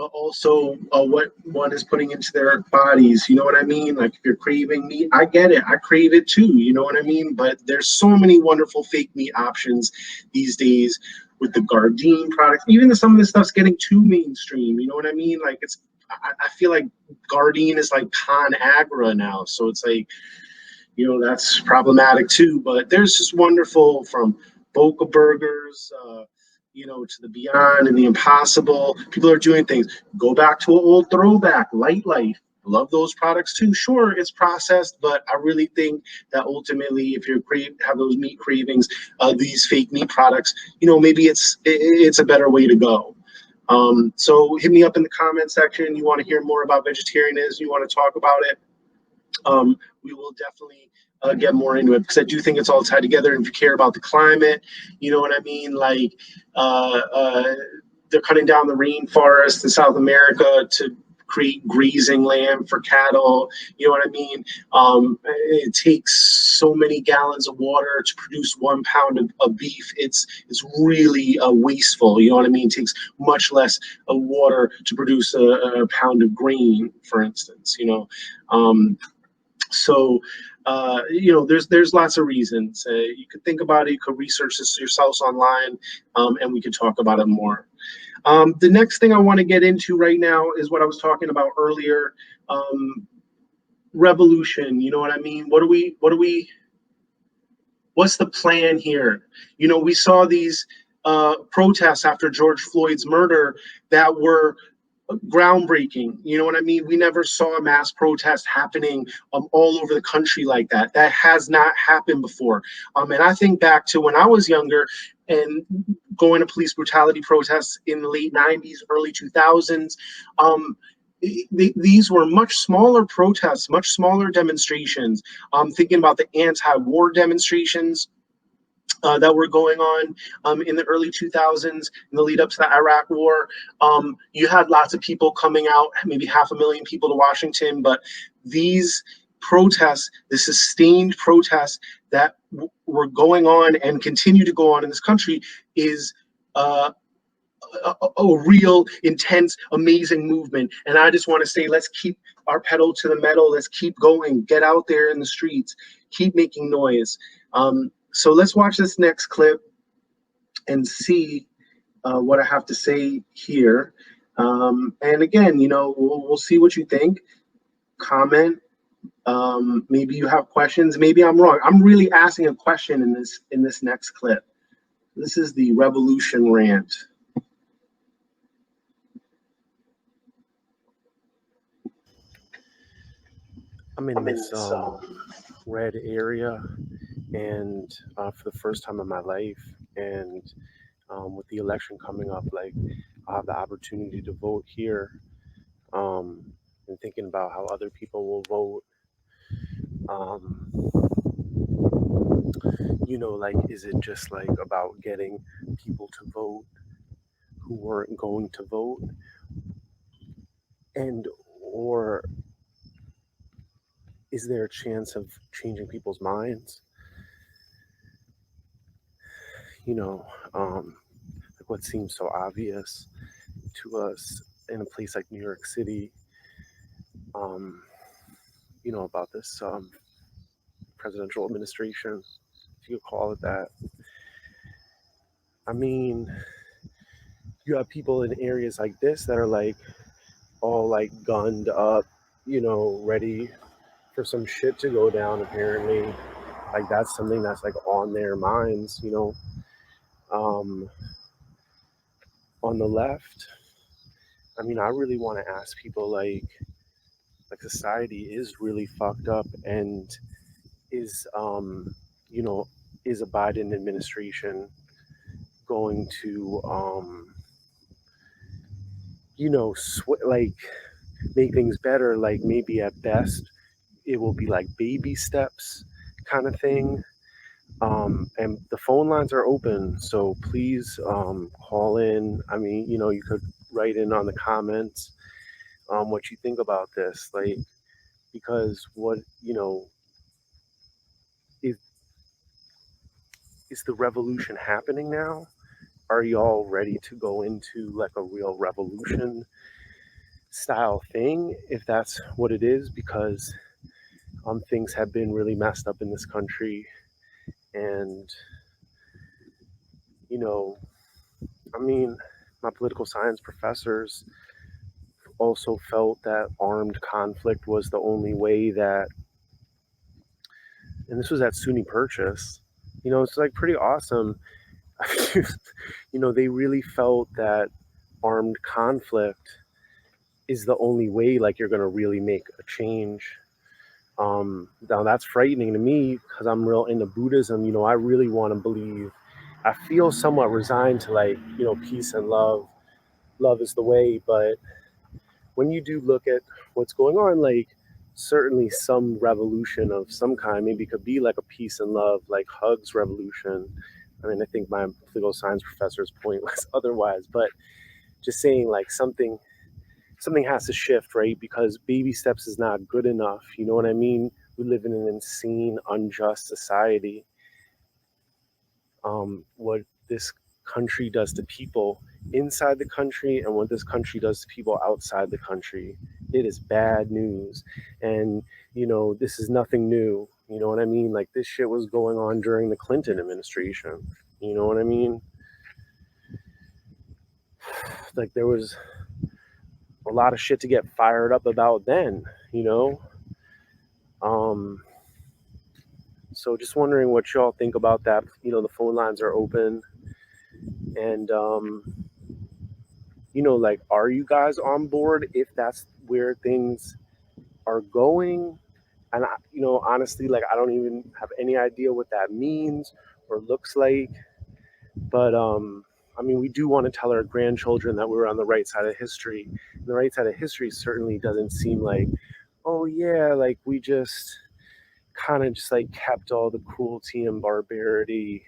but also what one is putting into their bodies. You know what I mean? Like if you're craving meat, I get it. I crave it too. You know what I mean? But there's so many wonderful fake meat options these days with the Gardein product. Even some of this stuff's getting too mainstream. You know what I mean? Like I feel like Gardein is like Conagra now. So it's like, you know, that's problematic too. But there's just wonderful from Boca Burgers, you know, to the Beyond and the Impossible. People are doing things. Go back to an old throwback, Light Life. Love those products too. Sure, it's processed, but I really think that ultimately, if you have those meat cravings, these fake meat products, you know, maybe it's a better way to go. So hit me up in the comment section. You want to hear more about vegetarianism? You want to talk about it? We will definitely get more into it because I do think it's all tied together. And if you care about the climate, you know what I mean? Like they're cutting down the rainforest in South America to create grazing land for cattle. You know what I mean? It takes so many gallons of water to produce 1 pound of beef. It's really wasteful. You know what I mean? It takes much less water to produce a pound of grain, for instance. You know. So, you know, there's lots of reasons. You could think about it. You could research this yourselves online, and we could talk about it more. The next thing I want to get into right now is what I was talking about earlier. Revolution. You know what I mean? What's the plan here? You know, we saw these protests after George Floyd's murder that were groundbreaking. You know what I mean? We never saw a mass protest happening all over the country like that. That has not happened before. And I think back to when I was younger and going to police brutality protests in the late 90s, early 2000s. These were much smaller protests, much smaller demonstrations. Thinking about the anti-war demonstrations that were going on in the early 2000s in the lead up to the Iraq War. You had lots of people coming out, maybe 500,000 people to Washington, but these protests, the sustained protests that were going on and continue to go on in this country is a real intense, amazing movement. And I just want to say, let's keep our pedal to the metal. Let's keep going. Get out there in the streets. Keep making noise. So let's watch this next clip and see what I have to say here. And again, you know, we'll see what you think. Comment. Maybe you have questions. Maybe I'm wrong. I'm really asking a question in this next clip. This is the revolution rant. I'm in this red area, and for the first time in my life, and with the election coming up, like I have the opportunity to vote here, and thinking about how other people will vote. Um, you know, like, is it just like about getting people to vote who weren't going to vote, and or is there a chance of changing people's minds? You know, like what seems so obvious to us in a place like New York City, um, you know, about this presidential administration, if you could call it that. I mean, you have people in areas like this that are like all like gunned up, you know, ready for some shit to go down, apparently. Like that's something that's like on their minds, you know. On the left, I mean, I really want to ask people like society is really fucked up, and is you know, is a Biden administration going to you know, like make things better? Like maybe at best it will be like baby steps kind of thing. And the phone lines are open, so please call in. I mean, you know, you could write in on the comments what you think about this, like, because what, you know, is is the revolution happening now? Are y'all ready to go into like a real revolution? style thing, if that's what it is, because things have been really messed up in this country. And, you know, I mean, my political science professors also felt that armed conflict was the only way that, and this was at SUNY Purchase, it's like pretty awesome. They really felt that armed conflict is the only way like you're going to really make a change. Now that's frightening to me because I'm real into Buddhism. I really want to believe. I feel somewhat resigned to like peace and love. Love is the way, but when you do look at what's going on, like certainly some revolution of some kind maybe could be like a peace and love, like Hugs revolution. I mean, I think my political science professor's point was otherwise, but just saying like something has to shift, right? Because baby steps is not good enough. You know what I mean? We live in an insane, unjust society. What this country does to people inside the country and what this country does to people outside the country, it is bad news. And, this is nothing new. You know what I mean? Like this shit was going on during the Clinton administration. You know what I mean? Like there was a lot of shit to get fired up about then, So just wondering what y'all think about that. The phone lines are open. And, like, are you guys on board if that's where things are going? And, honestly, like, I don't even have any idea what that means or looks like. But, I mean, we do want to tell our grandchildren that we're on the right side of history. And the right side of history certainly doesn't seem like, oh, yeah, like we just kind of just like kept all the cruelty and barbarity,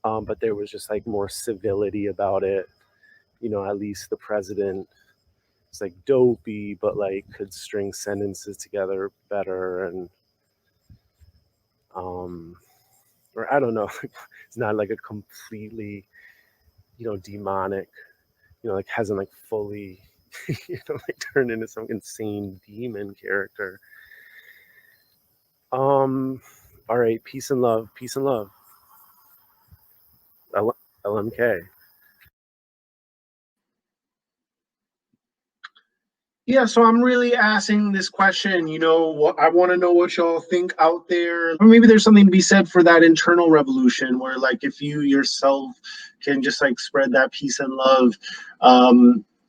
but there was just like more civility about it. At least the president is like dopey, but like could string sentences together better, and or I don't know, it's not like a completely demonic, like hasn't like fully like turned into some insane demon character. All right, peace and love. LMK. Yeah, so I'm really asking this question, what I want to know what y'all think out there. Or maybe there's something to be said for that internal revolution where like if you yourself can just like spread that peace and love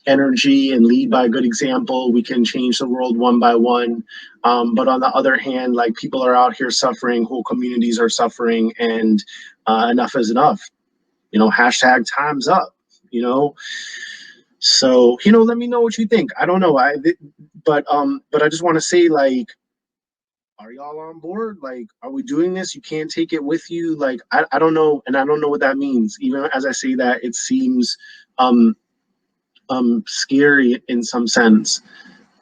energy and lead by good example, we can change the world one by one. But on the other hand, like people are out here suffering, whole communities are suffering, and enough is enough. Hashtag time's up, So, let me know what you think. I don't know. But I just want to say, like, are y'all on board? Like, are we doing this? You can't take it with you. Like, I don't know, and I don't know what that means. Even as I say that, it seems scary in some sense.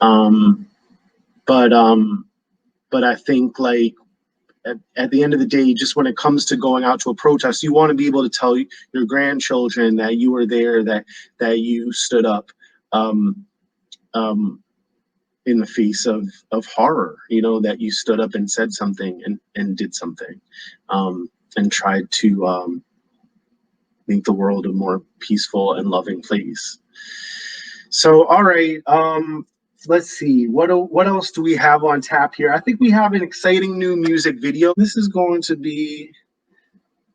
But I think like at the end of the day, just when it comes to going out to a protest, you want to be able to tell your grandchildren that you were there, that you stood up um, in the face of horror, that you stood up and said something and did something and tried to make the world a more peaceful and loving place. So, all right. Let's see. What else do we have on tap here? I think we have an exciting new music video. This is going to be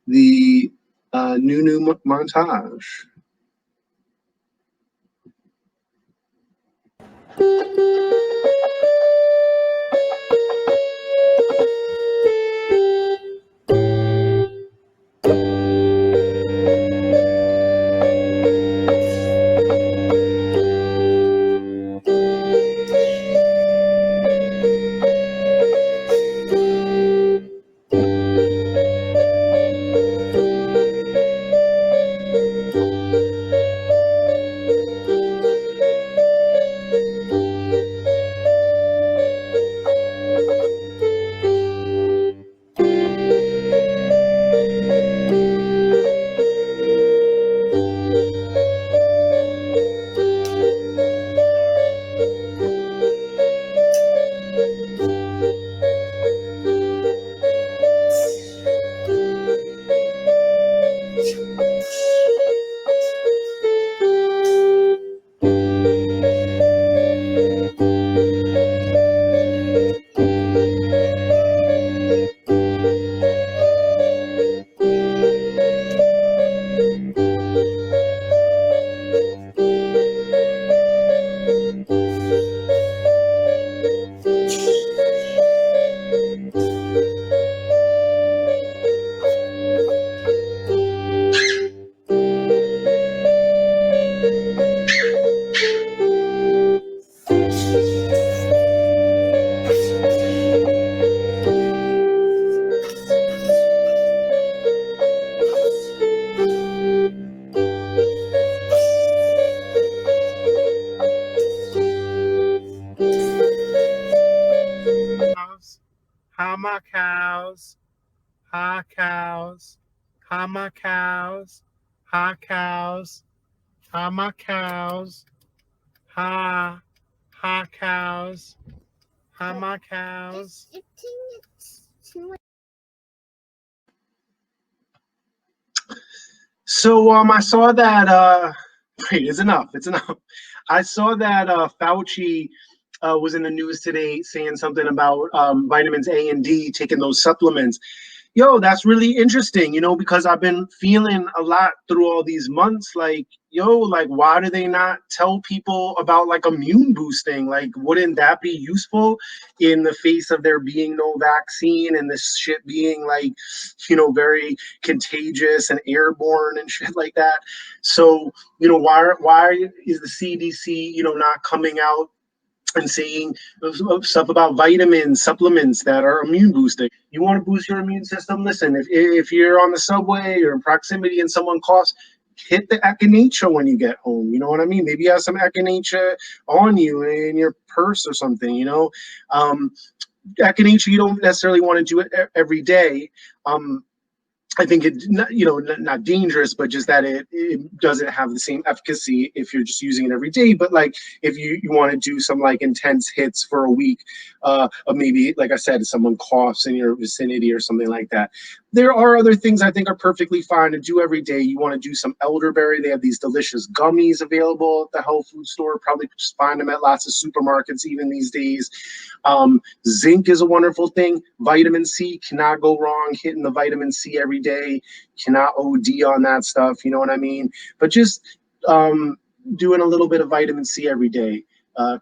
the new montage. Hi, my cows. Hi, cows. Hi, my cows. Hi, cows. Hi, my cows. Hi. Hi, cows. Hi, my cows. It's too much. So I saw that wait, it's enough. It's enough. I saw that Fauci was in the news today saying something about vitamins A and D, taking those supplements. Yo, that's really interesting, because I've been feeling a lot through all these months. Like, yo, like, why do they not tell people about like immune boosting? Like, wouldn't that be useful in the face of there being no vaccine and this shit being like, very contagious and airborne and shit like that? So, why is the CDC, not coming out and saying stuff about vitamins, supplements that are immune boosting? You want to boost your immune system? Listen, if you're on the subway or in proximity and someone coughs, hit the echinacea when you get home. You know what I mean? Maybe you have some echinacea on you in your purse or something. Echinacea, you don't necessarily want to do it every day. I think not dangerous, but just that it doesn't have the same efficacy if you're just using it every day. But like if you want to do some like intense hits for a week, of maybe, like I said, if someone coughs in your vicinity or something like that. There are other things I think are perfectly fine to do every day. You want to do some elderberry. They have these delicious gummies available at the health food store. Probably just find them at lots of supermarkets even these days. Zinc is a wonderful thing. Vitamin C, cannot go wrong hitting the vitamin C every day. Cannot OD on that stuff. You know what I mean? But just doing a little bit of vitamin C every day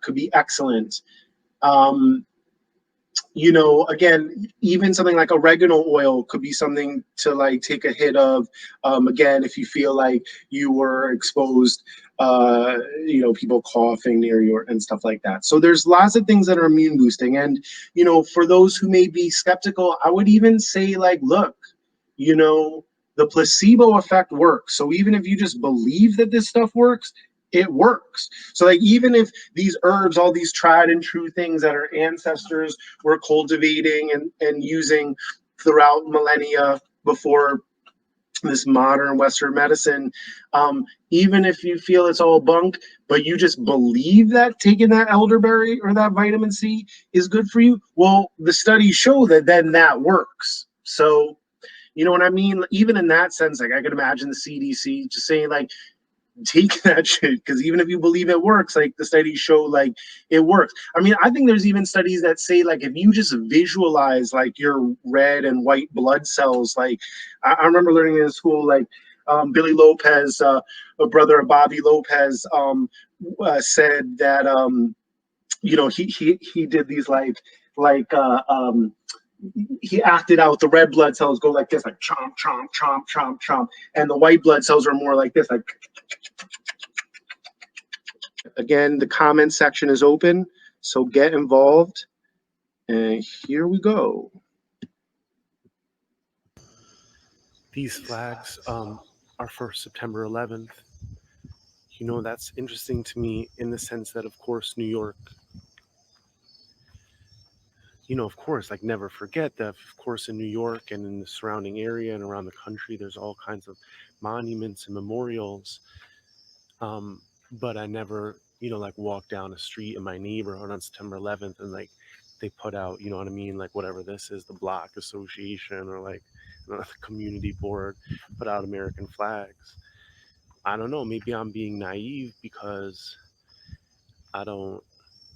could be excellent. Um, again, even something like oregano oil could be something to like take a hit of. Again, if you feel like you were exposed, people coughing near you and stuff like that. So there's lots of things that are immune boosting. And, for those who may be skeptical, I would even say, like, look, you know, the placebo effect works. So even if you just believe that this stuff works, it works. So like even if these herbs, all these tried and true things that our ancestors were cultivating and using throughout millennia before this modern Western medicine, even if you feel it's all bunk, but you just believe that taking that elderberry or that vitamin C is good for you, well, the studies show that then that works. So you know what I mean? Even in that sense, like I could imagine the CDC just saying like, take that shit, because even if you believe it works, like the studies show like it works. I mean, I think there's even studies that say like if you just visualize like your red and white blood cells, like I remember learning in school, like Billy Lopez, a brother of Bobby Lopez, said that he did these like he acted out the red blood cells go like this, like chomp, chomp, chomp, chomp, chomp. And the white blood cells are more like this, like. Again, the comment section is open, so get involved. And here we go. These flags are for September 11th. That's interesting to me in the sense that, of course, New York, of course, like never forget that, of course, in New York and in the surrounding area and around the country, there's all kinds of monuments and memorials. But I never, like walk down a street in my neighborhood on September 11th and like they put out, you know what I mean? Like whatever this is, the block association or like the community board put out American flags. I don't know. Maybe I'm being naive because I don't,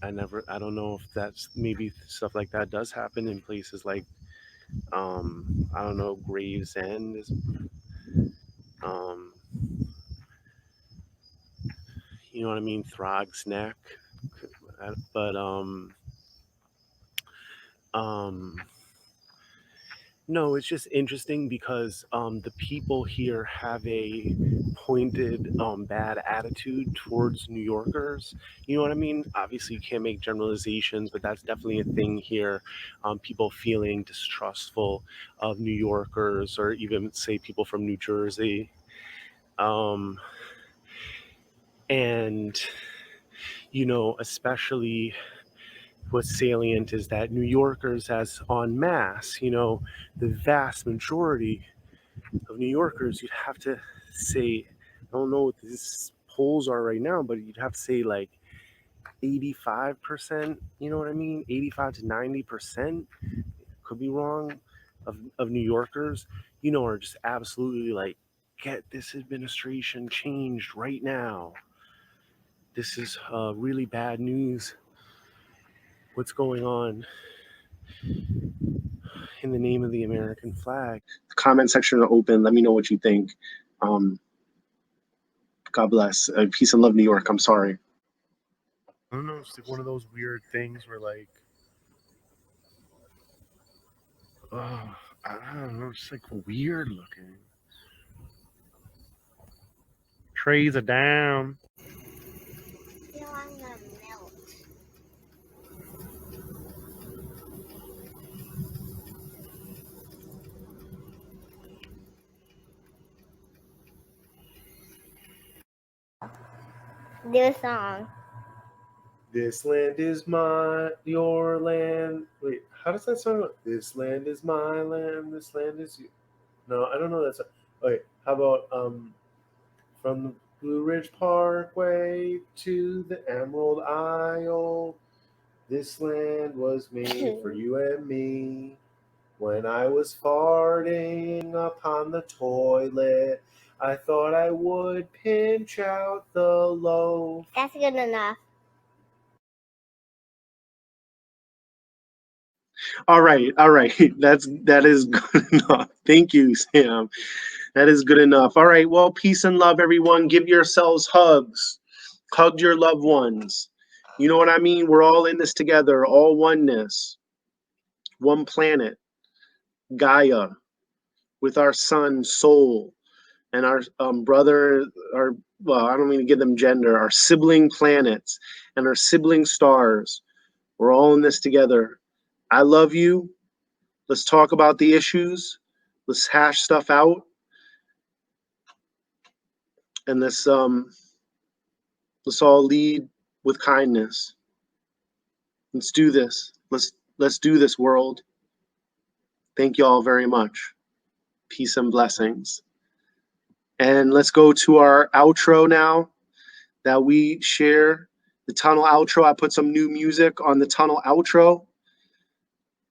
I don't know if that's maybe stuff like that does happen in places like, I don't know, Gravesend is, um, you know what I mean? Throg's Neck. But, um, no, it's just interesting because the people here have a pointed bad attitude towards New Yorkers. You know what I mean? Obviously, you can't make generalizations, but that's definitely a thing here. People feeling distrustful of New Yorkers, or even say people from New Jersey. Um, and especially what's salient is that New Yorkers, as en masse, the vast majority of New Yorkers, you'd have to say, I don't know what these polls are right now, but you'd have to say like 85%, you know what I mean? 85 to 90%, could be wrong, of New Yorkers, are just absolutely like, get this administration changed right now. This is really bad news. What's going on in the name of the American flag? The comment section is open. Let me know what you think. God bless. Peace and love, New York. I'm sorry. I don't know. It's like one of those weird things where, like, I don't know. It's like weird looking. Trays are down. feel I'm gonna melt. Do a song. This land is your land. Wait, how does that sound? This land is my land. This land is you. No, I don't know that song. Wait, how about from the Blue Ridge Parkway to the Emerald Isle, this land was made for you and me. When I was farting upon the toilet, I thought I would pinch out the loaf. That's good enough. All right. That is good enough. Thank you, Sam. That is good enough. All right. Well, peace and love, everyone. Give yourselves hugs. Hug your loved ones. You know what I mean? We're all in this together, all oneness, one planet, Gaia, with our sun, Soul, and our brother, I don't mean to give them gender, our sibling planets and our sibling stars. We're all in this together. I love you. Let's talk about the issues. Let's hash stuff out. And let's all lead with kindness. Let's do this. Let's do this, world. Thank you all very much. Peace and blessings. And let's go to our outro now that we share. The tunnel outro. I put some new music on the tunnel outro.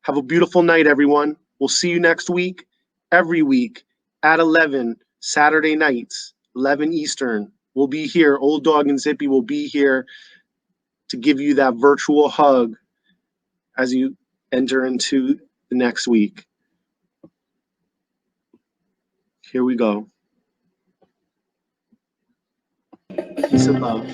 Have a beautiful night, everyone. We'll see you next week, every week at 11, Saturday nights, 11 Eastern. We'll be here. Old Dog and Zippy will be here to give you that virtual hug as you enter into the next week. Here we go. Peace and love.